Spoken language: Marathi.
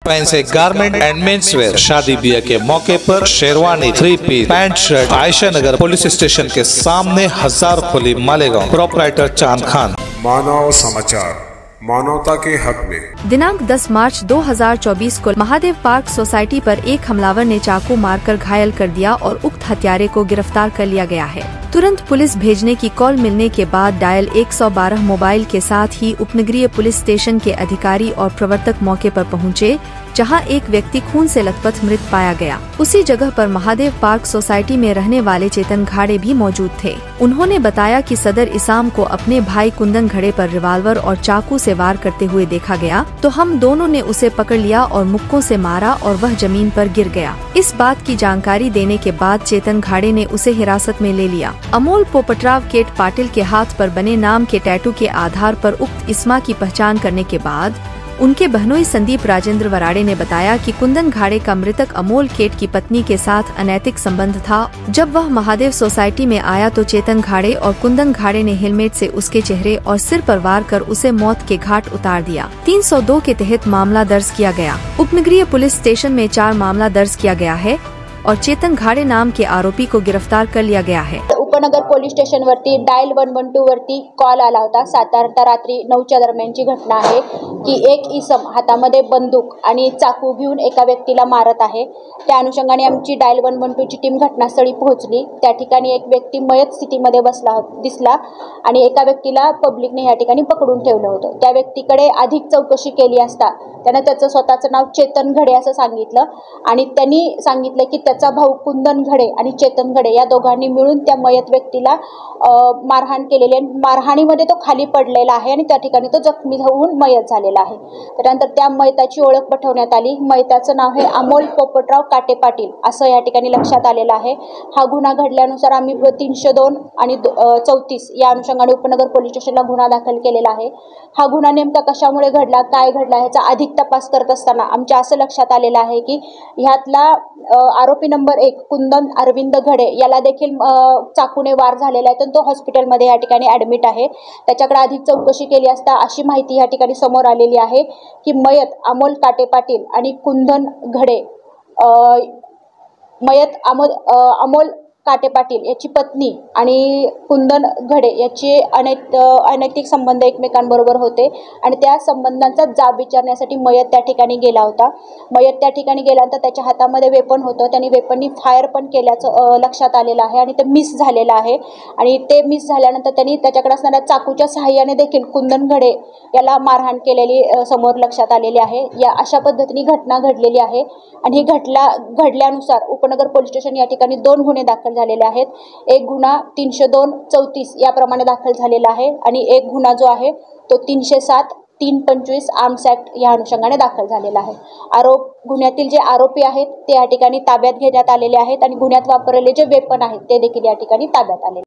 Fancy garment and men's wear, शादी ब्याह के मौके पर sherwani, 3 piece, pant shirt. Ayesha Nagar police station के सामने, हजार खुली, मालेगांव। प्रोपराइटर चांद खान। मानव समाचार, मानवता के हक में। दिनांक 10 मार्च 2024 को महादेव पार्क सोसाइटी पर एक हमलावर ने चाकू मारकर घायल कर दिया और उक्त हत्यारे को गिरफ्तार कर लिया गया है। तुरंत पुलिस भेजने की कॉल मिलने के बाद डायल 112 मोबाइल के साथ ही उपनगरीय पुलिस स्टेशन के अधिकारी और प्रवर्तक मौके पर पहुंचे, जहां एक व्यक्ति खून से लथपथ मृत पाया गया। उसी जगह पर महादेव पार्क सोसाइटी में रहने वाले चेतन घाड़े भी मौजूद थे। उन्होंने बताया कि सदर इसाम को अपने भाई कुंदन घड़े पर रिवाल्वर और चाकू से वार करते हुए देखा गया, तो हम दोनों ने उसे पकड़ लिया और मुक्कों से मारा और वह जमीन पर गिर गया। इस बात की जानकारी देने के बाद चेतन घाड़े ने उसे हिरासत में ले लिया। अमोल पोपटराव केट पाटिल के हाथ पर बने नाम के टैटू के आधार पर उक्त इस्मा की पहचान करने के बाद उनके बहनोई संदीप राजेंद्र वराड़े ने बताया कि कुंदन घाड़े का मृतक अमोल केट की पत्नी के साथ अनैतिक संबंध था। जब वह महादेव सोसाइटी में आया तो चेतन घाड़े और कुंदन घाड़े ने हेलमेट से उसके चेहरे और सिर पर वार कर उसे मौत के घाट उतार दिया। 302 के तहत मामला दर्ज किया गया। उपनगरीय पुलिस स्टेशन में 4 मामला दर्ज किया गया है और चेतन घाड़े नाम के आरोपी को गिरफ्तार कर लिया गया है। उपनगर पोलीस स्टेशन वरती डायल 112 वरती कॉल आला होता। साधारणतः रात्री 9च्या दरम्यानची घटना आहे की एक इसम हातामध्ये बंदूक आणि चाकू घेऊन एका व्यक्तीला मारत आहे। त्या अनुषंगाने आमची डायल 112 ची टीम घटनास्थळी पोहोचली। त्या ठिकाणी एक व्यक्ती मयत स्थितीमध्ये दिसला आणि एका व्यक्तीला पब्लिकने या ठिकाणी पकडून ठेवलं होतं। त्या व्यक्तीकडे अधिक चौकशी केली असता त्याने त्याचं स्वतःचं नाव चेतन घडे असं सांगितलं आणि त्यांनी सांगितलं की त्याचा भाऊ कुंदन घडे आणि चेतन घडे या दोघांनी मिळून त्या मयत व्यक्तीला मारहाण केलेली आहे। मारहाणीमध्ये तो खाली पडलेला आहे आणि त्या ठिकाणी तो जखमी होऊन मयत झालेला आहे। त्यानंतर त्या मयताची ओळख पटवण्यात आली। मयताचं नाव आहे अमोल पोपटराव काटे पाटील असं या ठिकाणी लक्षात आलेलं आहे। हा गुन्हा घडल्यानुसार आम्ही 302 आणि 34 या अनुषंगाने उपनगर पोलीस स्टेशनला गुन्हा दाखल केलेला आहे। हा गुन्हा नेमका कशामुळे घडला, काय घडला याचा अधिक तपास करत असताना आमच्या असं लक्षात आलेलं आहे की ह्यातला आरोपी नंबर 1 कुंदन अरविंद घडे याला देखील चाकूने वार झालेला आहे, तर तो हॉस्पिटलमध्ये या ठिकाणी ॲडमिट आहे। त्याच्याकडे अधिक चौकशी केली असता अशी माहिती या ठिकाणी समोर आलेली आहे की मयत अमोल काटे पाटील आणि कुंदन घडे मयत अमोल काटे पाटील याची पत्नी आणि कुंदन घडे याचे अनैतिक संबंध एकमेकांबरोबर होते आणि त्या संबंधांचा जाब विचारण्यासाठी मयत त्या ठिकाणी गेला होता। मयत त्या ठिकाणी गेल्यानंतर त्याच्या हातामध्ये वेपन होतं। त्यांनी वेपननी फायर पण केल्याचं लक्षात आलेलं आहे आणि ते मिस झालेलं आहे आणि ते मिस झाल्यानंतर त्यांनी त्याच्याकडे असणाऱ्या चाकूच्या सहाय्याने देखील कुंदन घडे याला मारहाण केलेली समोर लक्षात आलेली आहे। या अशा पद्धतीने घटना घडलेली आहे आणि ही घडल्यानुसार उपनगर पोलीस स्टेशन या ठिकाणी 2 गुन्हे दाखल झालेले आहेत। एक गुन्हा 302-34 याप्रमाणे दाखल झालेला आहे आणि एक गुन्हा जो आहे तो 307-325 आर्म्स ॲक्ट या अनुषंगाने दाखल झालेला आहे। गुन्ह्यातील जे आरोपी आहेत ते या ठिकाणी ताब्यात घेण्यात आलेले आहेत आणि गुन्ह्यात वापरलेले जे वेपन आहेत ते देखील या ठिकाणी ताब्यात आले।